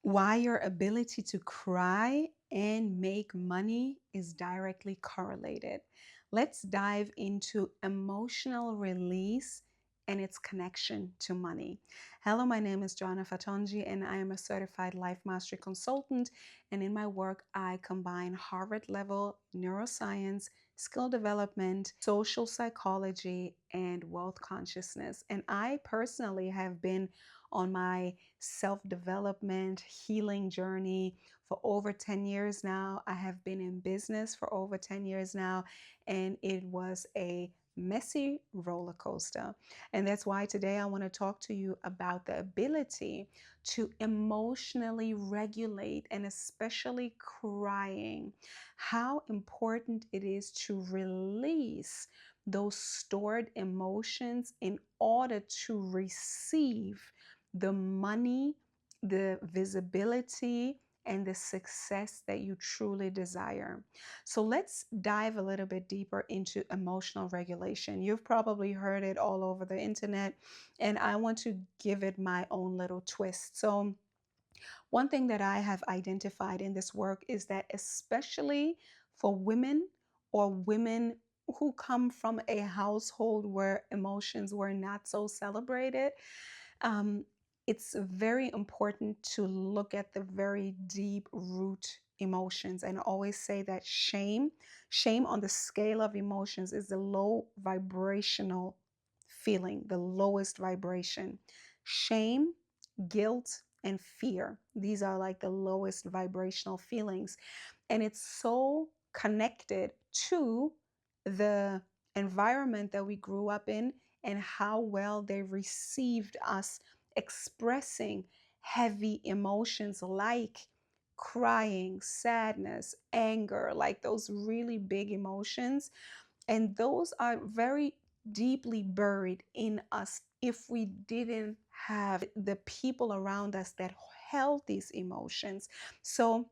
Why your ability to cry and make money is directly correlated. Let's dive into emotional release and its connection to money. Hello, my name is Joanna Fatonji, and I am a certified life mastery consultant. And in my work, I combine Harvard level neuroscience, skill development, social psychology, and wealth consciousness. And I personally have been on my self development, healing journey for over 10 years now. I have been in business for over 10 years now, and it was a messy roller coaster. And that's why today I want to talk to you about the ability to emotionally regulate and especially crying, how important it is to release those stored emotions in order to receive the money, the visibility, and the success that you truly desire. So let's dive a little bit deeper into emotional regulation. You've probably heard it all over the internet, and I want to give it my own little twist. So, one thing that I have identified in this work is that, especially for women or women who come from a household where emotions were not so celebrated, um, it's very important to look at the very deep root emotions. And I always say that shame on the scale of emotions is the low vibrational feeling, the lowest vibration. Shame, guilt, and fear. These are like the lowest vibrational feelings. And it's so connected to the environment that we grew up in and how well they received us expressing heavy emotions like crying, sadness, anger, like those really big emotions. And those are very deeply buried in us if we didn't have the people around us that held these emotions. So,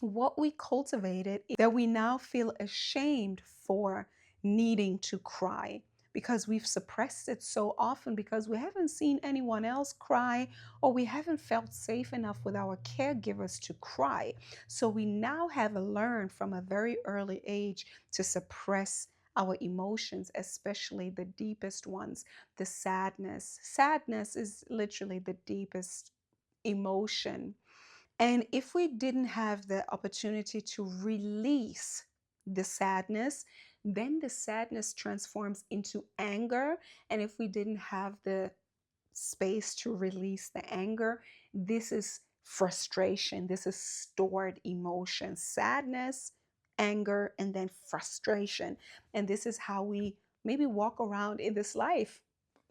what we cultivated is that we now feel ashamed for needing to cry because we've suppressed it so often because we haven't seen anyone else cry or we haven't felt safe enough with our caregivers to cry. So we now have learned from a very early age to suppress our emotions, especially the deepest ones, the sadness. Sadness is literally the deepest emotion, and if we didn't have the opportunity to release the sadness, then the sadness transforms into anger. And if we didn't have the space to release the anger, this is frustration. This is stored emotion, sadness, anger, and then frustration. And this is how we maybe walk around in this life,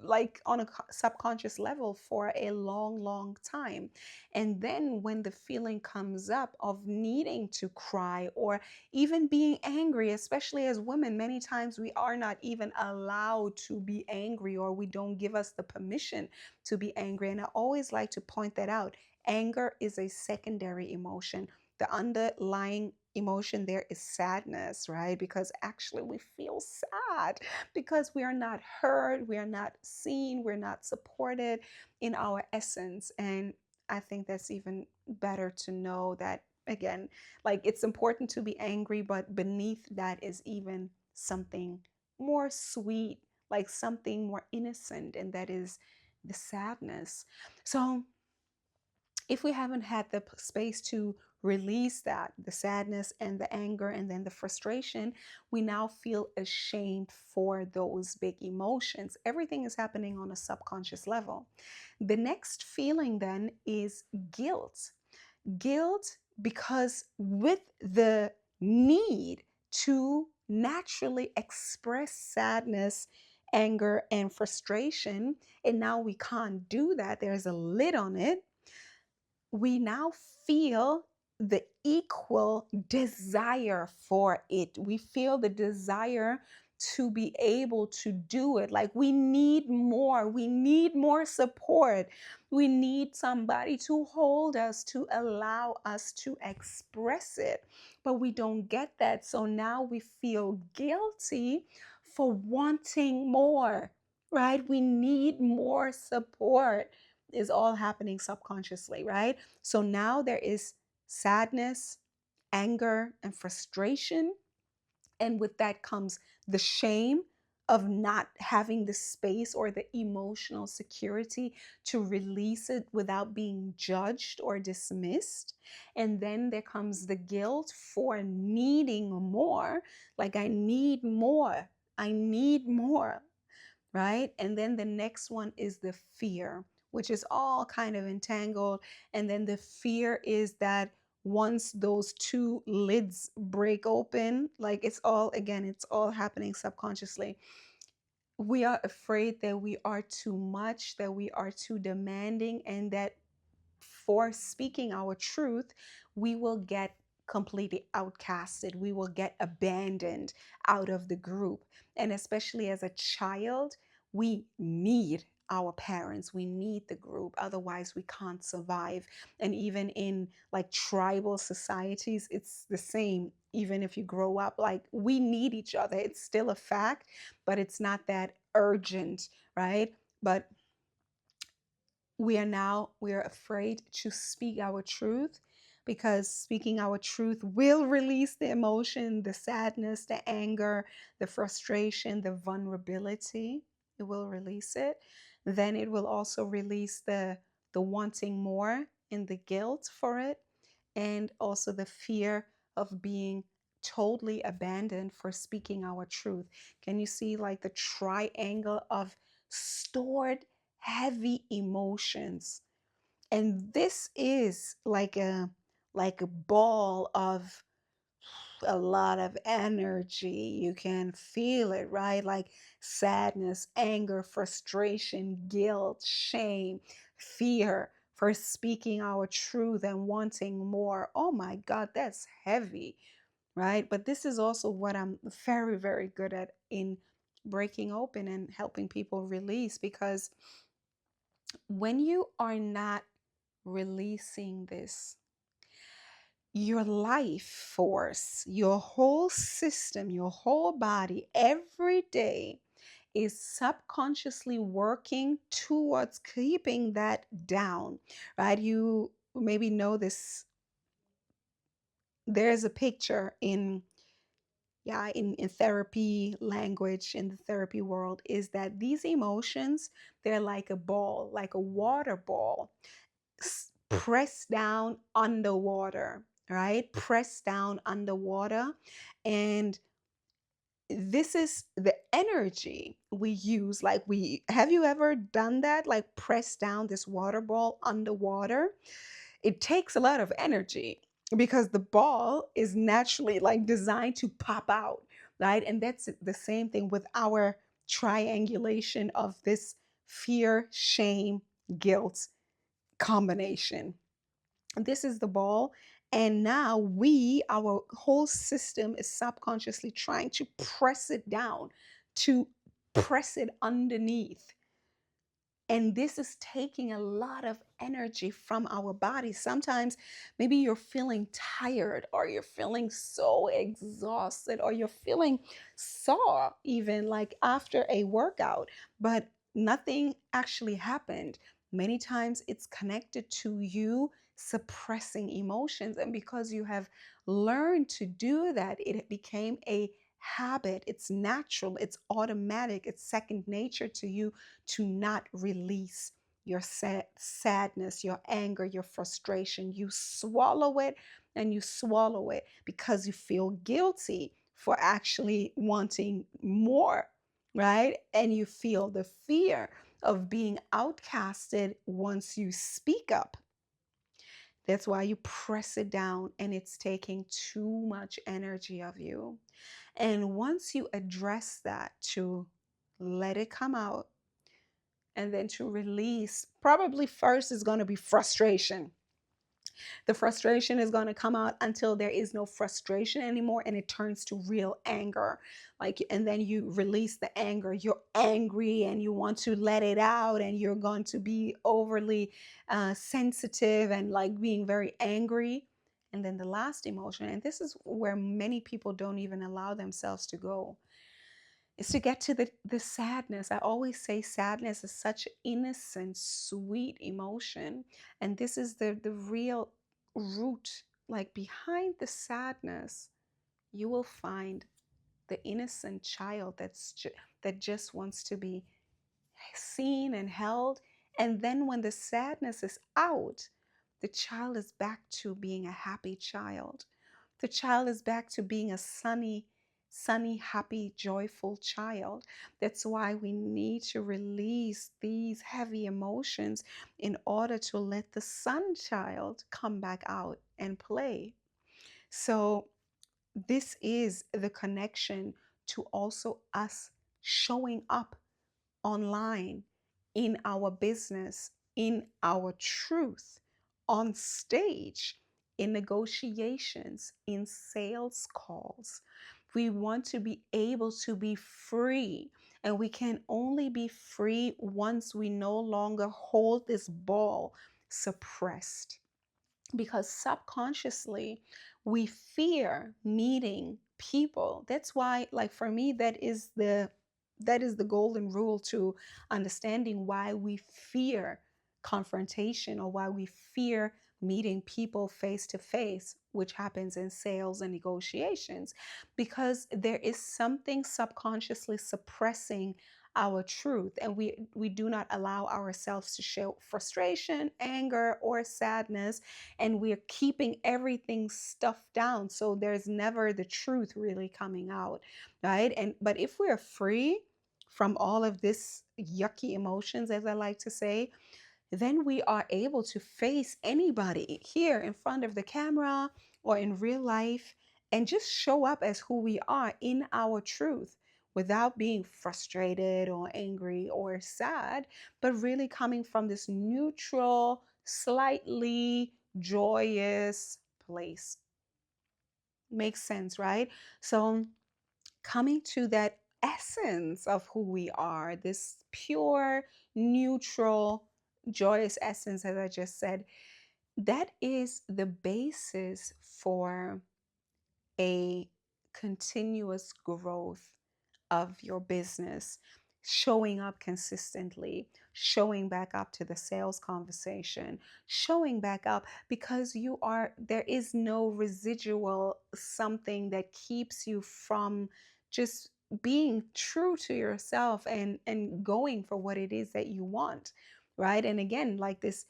like on a subconscious level for a long, long time. And then when the feeling comes up of needing to cry or even being angry, especially as women, many times we are not even allowed to be angry, or we don't give us the permission to be angry. And I always like to point that out. Anger is a secondary emotion. The underlying emotion there is sadness, right? Because actually we feel sad because we are not heard, we are not seen, we're not supported in our essence. And I think that's even better to know that, again, like it's important to be angry, but beneath that is even something more sweet, like something more innocent, and that is the sadness. So, if we haven't had the space to release that, the sadness and the anger and then the frustration, we now feel ashamed for those big emotions. Everything is happening on a subconscious level. The next feeling then is guilt. Guilt, because with the need to naturally express sadness, anger, and frustration, and now we can't do that, there's a lid on it, we now feel the equal desire for it. We feel the desire to be able to do it. Like we need more. We need more support. We need somebody to hold us, to allow us to express it. But we don't get that. So now we feel guilty for wanting more, right? We need more support. is all happening subconsciously, right? So now there is sadness, anger, and frustration, and with that comes the shame of not having the space or the emotional security to release it without being judged or dismissed. And then there comes the guilt for needing more, like, I need more. I need more, right? And then the next one is the fear, which is all kind of entangled. And then the fear is that once those two lids break open, like, it's all, again, it's all happening subconsciously. We are afraid that we are too much, that we are too demanding, and that for speaking our truth, we will get completely outcasted. We will get abandoned out of the group. And especially as a child, we need our parents, we need the group, otherwise we can't survive. And even in like tribal societies, it's the same. Even if you grow up, like, we need each other, it's still a fact, but it's not that urgent, right? But we are afraid to speak our truth, because speaking our truth will release the emotion, the sadness, the anger, the frustration, the vulnerability. It will release it. Then it will also release the wanting more and the guilt for it, and also the fear of being totally abandoned for speaking our truth. Can you see, like, the triangle of stored heavy emotions? And this is like a ball of a lot of energy. You can feel it, right? Like sadness, anger, frustration, guilt, shame, fear for speaking our truth and wanting more. Oh my God, that's heavy, right? But this is also what I'm very, very good at in breaking open and helping people release, because when you are not releasing this, your life force, your whole system, your whole body, every day is subconsciously working towards keeping that down, right? You maybe know this. There's a picture in, yeah, in therapy language, in the therapy world, is that these emotions, they're like a ball, like a water ball, pressed down underwater, right? Pressed down underwater. And this is the energy we use. Like, we have you ever done that? Like, press down this water ball underwater? It takes a lot of energy, because the ball is naturally like designed to pop out, right? And that's the same thing with our triangulation of this fear, shame, guilt combination. This is the ball. And now our whole system is subconsciously trying to press it down, to press it underneath. And this is taking a lot of energy from our body. Sometimes maybe you're feeling tired, or you're feeling so exhausted, or you're feeling sore, even like after a workout, but nothing actually happened. Many times it's connected to you suppressing emotions. And because you have learned to do that, it became a habit. It's natural, it's automatic, it's second nature to you to not release your sadness, your anger, your frustration. You swallow it, and you swallow it because you feel guilty for actually wanting more, right? And you feel the fear of being outcasted once you speak up. That's why you press it down, and it's taking too much energy of you. And once you address that, to let it come out, and then to release, probably first is going to be frustration. The frustration is going to come out until there is no frustration anymore, and it turns to real anger. Like, and then you release the anger. You're angry and you want to let it out, and you're going to be overly sensitive and like being very angry. And then the last emotion, and this is where many people don't even allow themselves to go, is to get to the sadness. I always say sadness is such an innocent, sweet emotion. And this is the real root. Like behind the sadness, you will find the innocent child that just wants to be seen and held. And then when the sadness is out, the child is back to being a happy child. The child is back to being a sunny, happy, joyful child. That's why we need to release these heavy emotions in order to let the sun child come back out and play. So, this is the connection to also us showing up online, in our business, in our truth, on stage, in negotiations, in sales calls. We want to be able to be free. And we can only be free once we no longer hold this ball suppressed, because subconsciously we fear meeting people. That's why, like, for me, that is the golden rule to understanding why we fear confrontation, or why we fear meeting people face to face, which happens in sales and negotiations, because there is something subconsciously suppressing our truth, and we do not allow ourselves to show frustration, anger, or sadness, and we're keeping everything stuffed down, so there's never the truth really coming out, right? And but if we're free from all of this yucky emotions, as I like to say, then we are able to face anybody here in front of the camera or in real life, and just show up as who we are in our truth, without being frustrated or angry or sad, but really coming from this neutral, slightly joyous place. Makes sense, right? So, coming to that essence of who we are, this pure, neutral, joyous essence, as I just said, that is the basis for a continuous growth of your business, showing up consistently, showing back up to the sales conversation, showing back up because there is no residual something that keeps you from just being true to yourself and going for what it is that you want, right? And again, like this,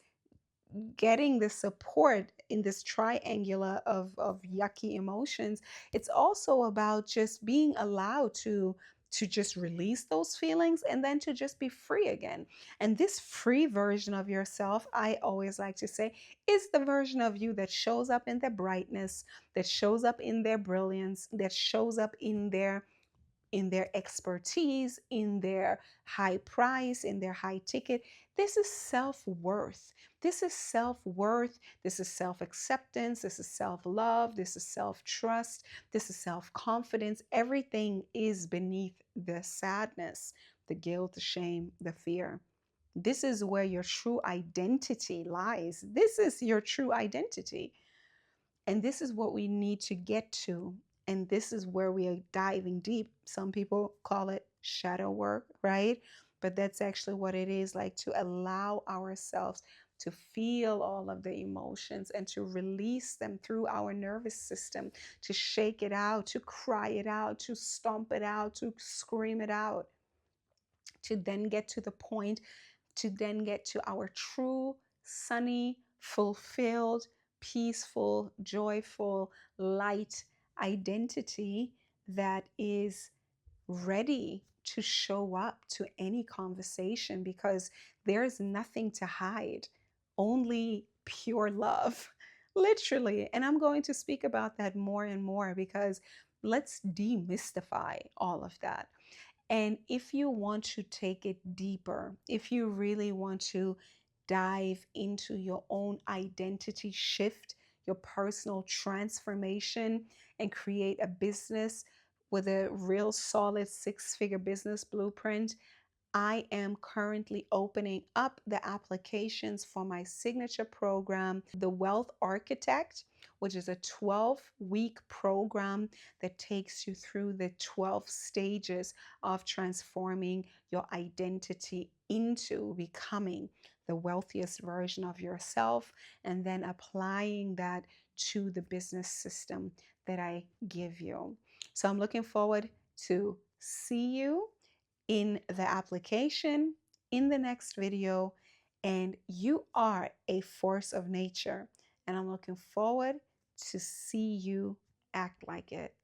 getting the support in this triangular of yucky emotions, it's also about just being allowed to just release those feelings, and then to just be free again. And this free version of yourself, I always like to say, is the version of you that shows up in their brightness, that shows up in their brilliance, that shows up in their expertise, in their high price, in their high ticket. This is self worth. This is self worth. This is self acceptance. This is self love. This is self trust. This is self confidence. Everything is beneath the sadness, the guilt, the shame, the fear. This is where your true identity lies. This is your true identity. And this is what we need to get to. And this is where we are diving deep. Some people call it shadow work, right? But that's actually what it is, like to allow ourselves to feel all of the emotions and to release them through our nervous system, to shake it out, to cry it out, to stomp it out, to scream it out, to then get to the point, to then get to our true, sunny, fulfilled, peaceful, joyful, light identity that is ready to show up to any conversation, because there's nothing to hide, only pure love, literally. And I'm going to speak about that more and more, because let's demystify all of that. And if you want to take it deeper, if you really want to dive into your own identity shift, your personal transformation, and create a business with a real solid 6-figure business blueprint, I am currently opening up the applications for my signature program, The Wealth Architect, which is a 12-week program that takes you through the 12 stages of transforming your identity into becoming the wealthiest version of yourself, and then applying that to the business system that I give you. So I'm looking forward to see you in the application in the next video. And you are a force of nature, and I'm looking forward to see you act like it.